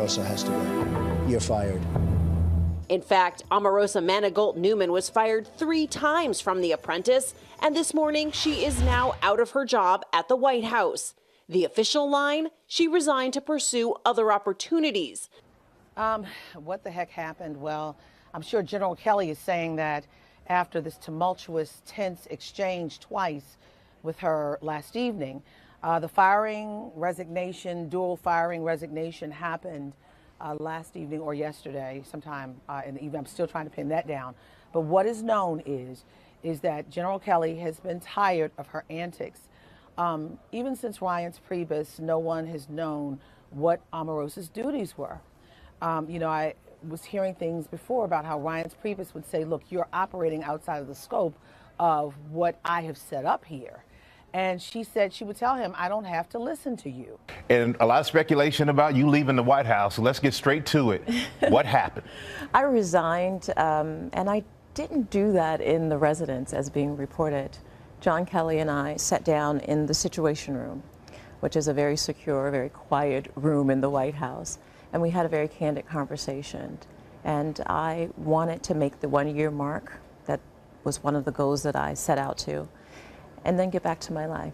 Omarosa has to go. You're fired. In fact, Omarosa Manigault Newman was fired 3 times from The Apprentice, and this morning she is now out of her job at the White House. The official line, she resigned to pursue other opportunities. What the heck happened? Well, I'm sure General Kelly is saying that after this tumultuous, tense exchange twice with her last evening, the dual firing resignation happened last evening or yesterday, sometime in the evening. I'm still trying to pin that down. But what is known is that General Kelly has been tired of her antics. Even since Ryan's Priebus, no one has known what Omarosa's duties were. I was hearing things before about how Ryan's Priebus would say, look, you're operating outside of the scope of what I have set up here. And she said she would tell him, I don't have to listen to you. And a lot of speculation about you leaving the White House. So let's get straight to it. What happened? I resigned, and I didn't do that in the residence as being reported. John Kelly and I sat down in the Situation Room, which is a very secure, very quiet room in the White House. And we had a very candid conversation. And I wanted to make the 1-year mark. That was one of the goals that I set out to. And then get back to my life.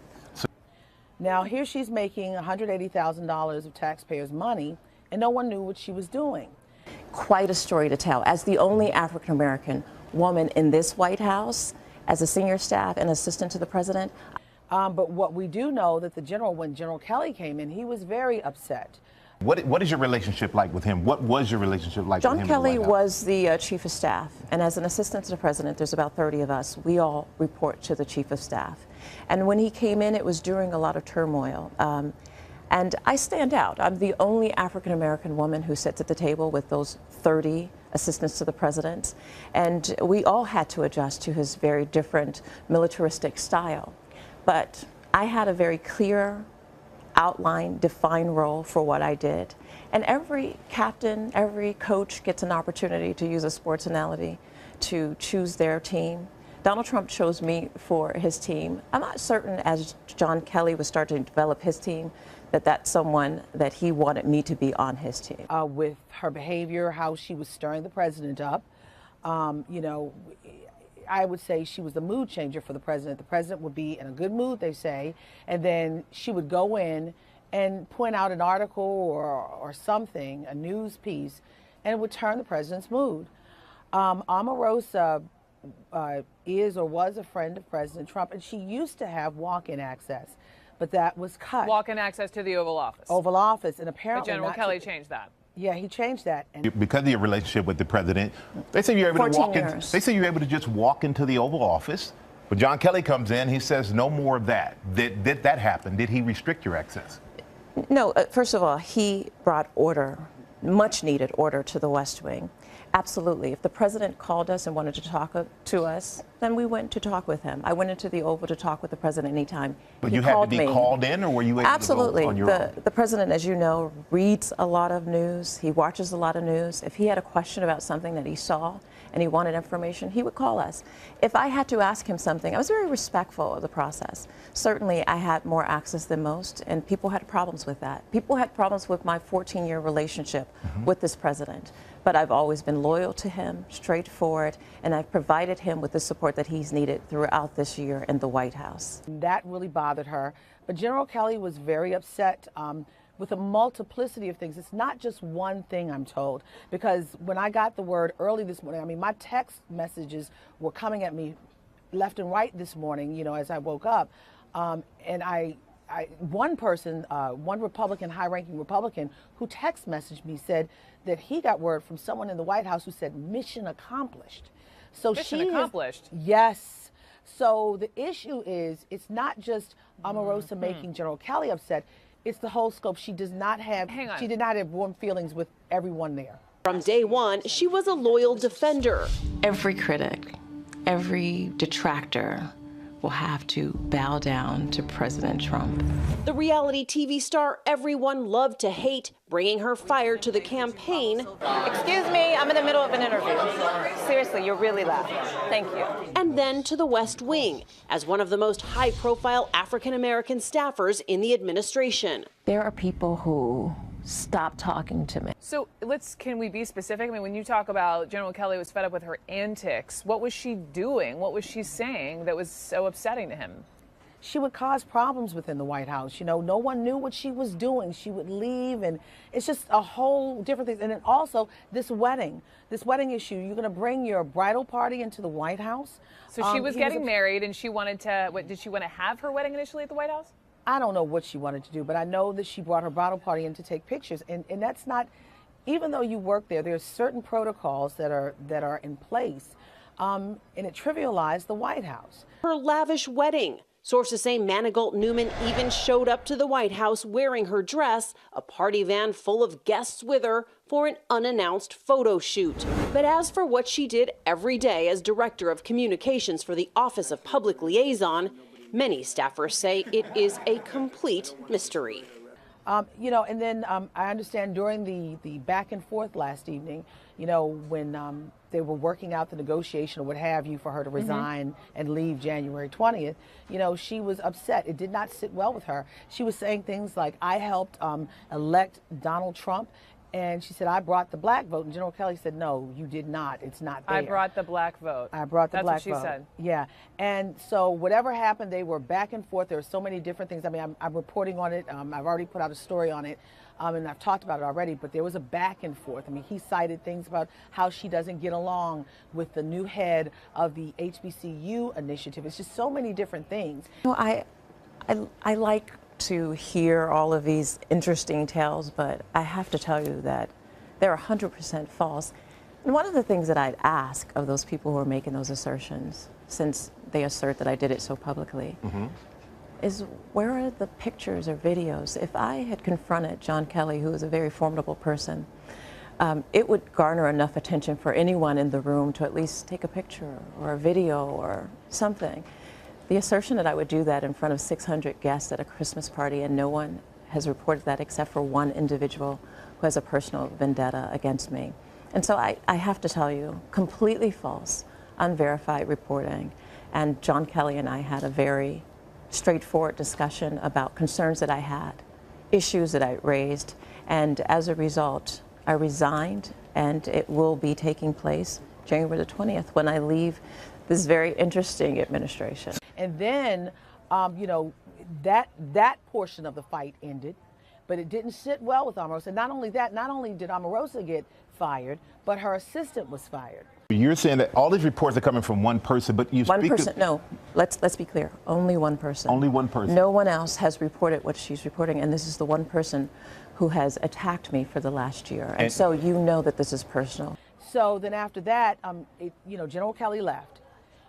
Now here she's making $180,000 of taxpayers' money, and no one knew what she was doing. Quite a story to tell. As the only African-American woman in this White House, as a senior staff and assistant to the president. But what we do know that when General Kelly came in, he was very upset. What is your relationship like with him? What was your relationship like with him? John Kelly was the chief of staff, and as an assistant to the president, there's about 30 of us. We all report to the chief of staff. And when he came in, it was during a lot of turmoil. And I stand out. I'm the only African-American woman who sits at the table with those 30 assistants to the president. And we all had to adjust to his very different militaristic style. But I had a very clear outline, defined role for what I did. And every captain, every coach gets an opportunity to use a sports analogy to choose their team. Donald Trump chose me for his team. I'm not certain, as John Kelly was starting to develop his team, that that's someone that he wanted me to be on his team. With her behavior, how she was stirring the president up, I would say she was the mood changer for the president. The president would be in a good mood, they say, and then she would go in and point out an article or something, a news piece, and it would turn the president's mood. Omarosa is or was a friend of President Trump, and she used to have walk-in access, but that was cut. Walk-in access to the Oval Office. Oval Office, and apparently but General Kelly changed that. Yeah, he changed that. And because of your relationship with the president, they say you're able to walk in. They say you're able to just walk into the Oval Office. But John Kelly comes in, he says no more of that. Did that happen? Did he restrict your access? No, first of all, he brought order, much needed order to the West Wing. Absolutely. If the president called us and wanted to talk to us, then we went to talk with him. I went into the Oval to talk with the president anytime. But you had to be called in, or were you able to go on your own? The president, as you know, reads a lot of news. He watches a lot of news. If he had a question about something that he saw and he wanted information, he would call us. If I had to ask him something, I was very respectful of the process. Certainly, I had more access than most, and people had problems with that. People had problems with my 14-year relationship with this president. But I've always been loyal to him, straightforward, and I've provided him with the support that he's needed throughout this year in the White House. That really bothered her. But General Kelly was very upset with a multiplicity of things. It's not just one thing, I'm told, because when I got the word early this morning, I mean, my text messages were coming at me left and right this morning, as I woke up. And one person, one Republican, high-ranking Republican, who text messaged me said that he got word from someone in the White House who said mission accomplished. So mission accomplished? Yes. So the issue is, it's not just Omarosa making General Kelly upset. It's the whole scope. She does not have. She did not have warm feelings with everyone there. From day one, she was a loyal defender. Every critic, every detractor will have to bow down to President Trump. The reality TV star everyone loved to hate, bringing her fire to the campaign. Excuse me, I'm in the middle of an interview. Seriously, you're really loud. Thank you. And then to the West Wing, as one of the most high-profile African-American staffers in the administration. There are people who stop talking to me. So can we be specific? I mean, when you talk about General Kelly was fed up with her antics, what was she doing? What was she saying that was so upsetting to him? She would cause problems within the White House. You know, no one knew what she was doing. She would leave, and it's just a whole different thing. And then also this wedding issue. You're going to bring your bridal party into the White House. So she was getting married, and she wanted to. What did she want to have her wedding initially at the White House? I don't know what she wanted to do, but I know that she brought her bridal party in to take pictures, and that's not. Even though you work there's certain protocols that are in place, and it trivialized the White House. Her lavish wedding. Sources say Manigault Newman even showed up to the White House wearing her dress, a party van full of guests with her, for an unannounced photo shoot. But as for what she did every day as Director of Communications for the Office of Public Liaison, many staffers say it is a complete mystery. You know, and then I understand during the back and forth last evening, you know, when they were working out the negotiation or what have you for her to resign and leave January 20th, you know, she was upset. It did not sit well with her. She was saying things like, I helped elect Donald Trump. And she said, I brought the black vote. And General Kelly said, no, you did not. It's not there. I brought the black vote. I brought the black vote. That's what she said. Yeah. And so whatever happened, they were back and forth. There were so many different things. I mean, I'm reporting on it. I've already put out a story on it. And I've talked about it already. But there was a back and forth. I mean, he cited things about how she doesn't get along with the new head of the HBCU initiative. It's just so many different things. You know, I like to hear all of these interesting tales, but I have to tell you that they're 100% false. And one of the things that I'd ask of those people who are making those assertions, since they assert that I did it so publicly, is where are the pictures or videos? If I had confronted John Kelly, who is a very formidable person, it would garner enough attention for anyone in the room to at least take a picture or a video or something. The assertion that I would do that in front of 600 guests at a Christmas party, and no one has reported that except for one individual who has a personal vendetta against me. And so I have to tell you, completely false, unverified reporting. And John Kelly and I had a very straightforward discussion about concerns that I had, issues that I raised, and as a result, I resigned, and it will be taking place January the 20th when I leave this very interesting administration. And then, you know, that portion of the fight ended, but it didn't sit well with Omarosa. Not only that, not only did Omarosa get fired, but her assistant was fired. You're saying that all these reports are coming from one person, but you one speak person. No, let's be clear. Only one person. Only one person. No one else has reported what she's reporting, and this is the one person who has attacked me for the last year. And so you know that this is personal. So then after that, you know, General Kelly left,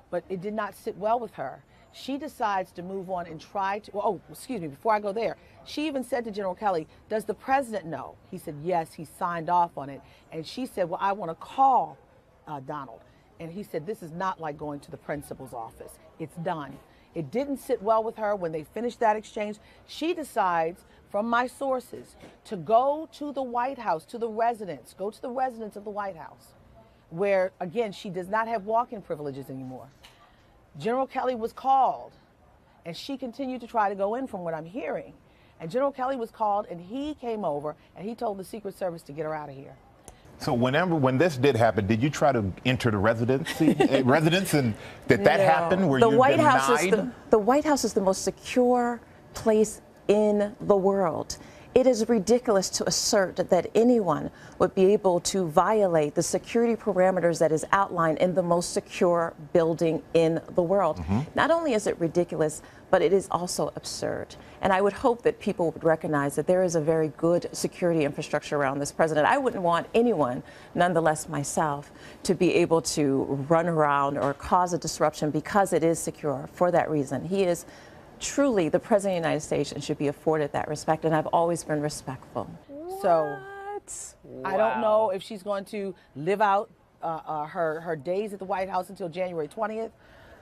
but it did not sit well with her. She decides to move on and try to, oh, excuse me, before I go there, she even said to General Kelly, does the president know? He said, yes, he signed off on it. And she said, well, I want to call Donald. And he said, this is not like going to the principal's office. It's done. It didn't sit well with her when they finished that exchange. She decides, from my sources, to go to the White House, to the residence, go to the residence of the White House, where, again, she does not have walk-in privileges anymore. General Kelly was called, and she continued to try to go in from what I'm hearing. And General Kelly was called, and he came over, and he told the Secret Service to get her out of here. So when this did happen, did you try to enter the residence, and did that happen? Were the you White denied? House is the White House is the most secure place in the world. It is ridiculous to assert that anyone would be able to violate the security parameters that is outlined in the most secure building in the world. Not only is it ridiculous, but it is also absurd. And I would hope that people would recognize that there is a very good security infrastructure around this president. I wouldn't want anyone, nonetheless myself, to be able to run around or cause a disruption because it is secure for that reason. He is truly the President of the United States and should be afforded that respect, and I've always been respectful. So Wow. I don't know if she's going to live out her days at the White House until January 20th.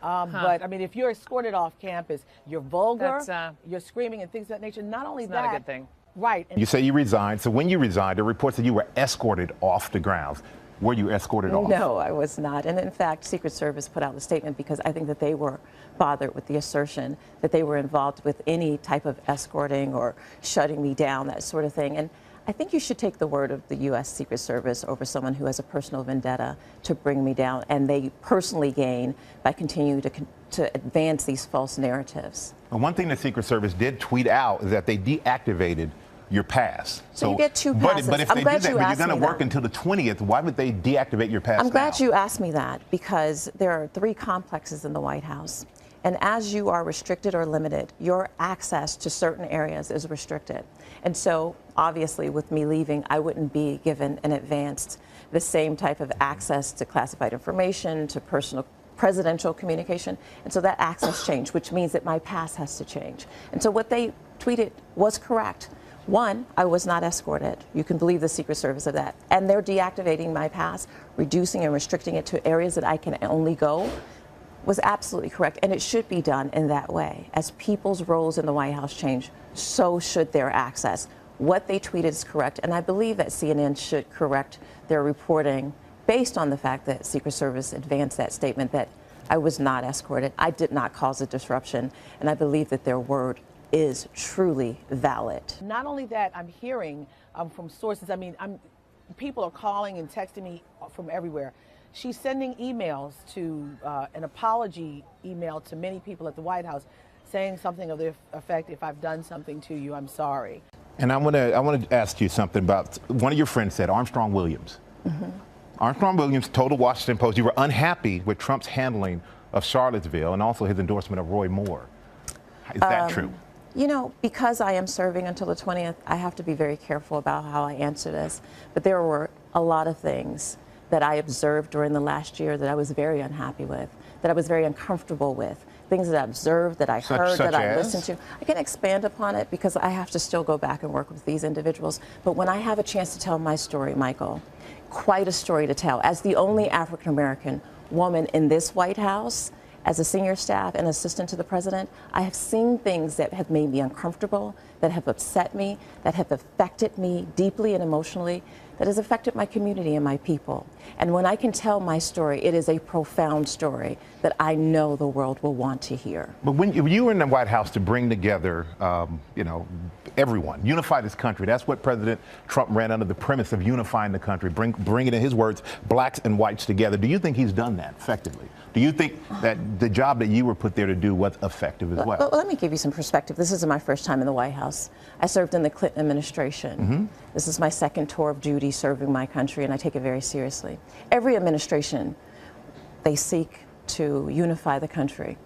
But, I mean, if you're escorted off campus, you're vulgar, you're screaming and things of that nature. Not only that. Not a good thing. Right. You say you resigned. So when you resigned, there are reports that you were escorted off the grounds. Were you escorted off? No, I was not. And in fact, Secret Service put out a statement because I think that they were bothered with the assertion that they were involved with any type of escorting or shutting me down, that sort of thing. And I think you should take the word of the U.S. Secret Service over someone who has a personal vendetta to bring me down, and they personally gain by continuing to advance these false narratives. Well, one thing the Secret Service did tweet out is that they deactivated your pass. So you get 2 passes. But if they do that, but you're going to work until the 20th, why would they deactivate your pass I'm glad now? you asked me that, because there are 3 complexes in the White House. And as you are restricted or limited, your access to certain areas is restricted. And so, obviously, with me leaving, I wouldn't be given in advance the same type of access to classified information, to personal presidential communication. And so that access changed, which means that my pass has to change. And so what they tweeted was correct. 1, I was not escorted. You can believe the Secret Service of that. And they're deactivating my pass, reducing and restricting it to areas that I can only go, was absolutely correct, and it should be done in that way. As people's roles in the White House change, so should their access. What they tweeted is correct, and I believe that CNN should correct their reporting based on the fact that Secret Service advanced that statement that I was not escorted, I did not cause a disruption, and I believe that their word is truly valid. Not only that, I'm hearing from sources, people are calling and texting me from everywhere. She's sending emails to an apology email to many people at the White House saying something of the effect, if I've done something to you, I'm sorry. And I want to ask you something about one of your friends said, Armstrong Williams. Mm-hmm. Armstrong Williams told the Washington Post you were unhappy with Trump's handling of Charlottesville and also his endorsement of Roy Moore. Is that true? You know, because I am serving until the 20th, I have to be very careful about how I answer this. But there were a lot of things that I observed during the last year that I was very unhappy with, that I was very uncomfortable with, things that I observed, that I heard, that I listened to. I can expand upon it because I have to still go back and work with these individuals. But when I have a chance to tell my story, Michael, quite a story to tell. As the only African-American woman in this White House, as a senior staff and assistant to the president, I have seen things that have made me uncomfortable, that have upset me, that have affected me deeply and emotionally, that has affected my community and my people. And when I can tell my story, it is a profound story that I know the world will want to hear. But when you were in the White House to bring together, everyone, unify this country, that's what President Trump ran under, the premise of unifying the country, bringing, in his words, blacks and whites together. Do you think he's done that effectively? Do you think that the job that you were put there to do was effective as well? Well, let me give you some perspective. This isn't my first time in the White House. I served in the Clinton administration. Mm-hmm. This is my second tour of duty serving my country, and I take it very seriously. Every administration, they seek to unify the country.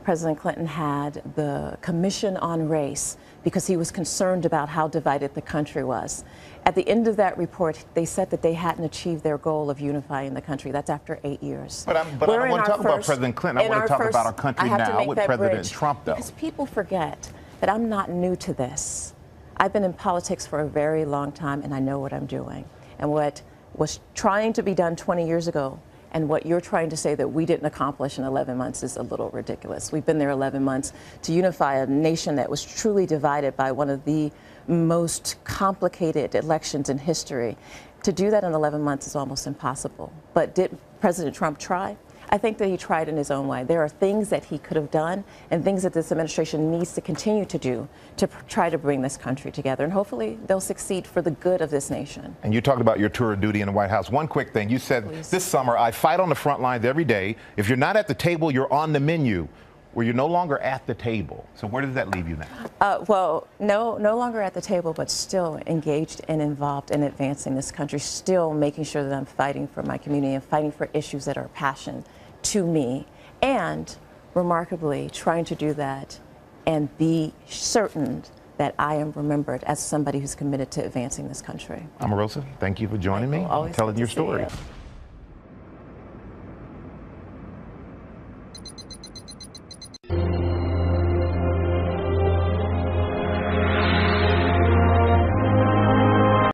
President Clinton had the Commission on Race because he was concerned about how divided the country was. At the end of that report, they said that they hadn't achieved their goal of unifying the country. That's after 8 years. But I don't want to talk about President Clinton. I want to talk about our country now with President Trump, though. Because people forget that I'm not new to this. I've been in politics for a very long time, and I know what I'm doing. And what was trying to be done 20 years ago and what you're trying to say that we didn't accomplish in 11 months is a little ridiculous. We've been there 11 months to unify a nation that was truly divided by one of the most complicated elections in history. To do that in 11 months is almost impossible. But did President Trump try? I think that he tried in his own way. There are things that he could have done and things that this administration needs to continue to do to try to bring this country together. And hopefully they'll succeed for the good of this nation. And you talked about your tour of duty in the White House. One quick thing. You said, This summer, I fight on the front lines every day. If you're not at the table, you're on the menu. Where you're no longer at the table. So where does that leave you now? Well, no longer at the table, but still engaged and involved in advancing this country, still making sure that I'm fighting for my community and fighting for issues that are passion to me, and remarkably trying to do that and be certain that I am remembered as somebody who's committed to advancing this country. Omarosa, thank you for joining me and telling your story.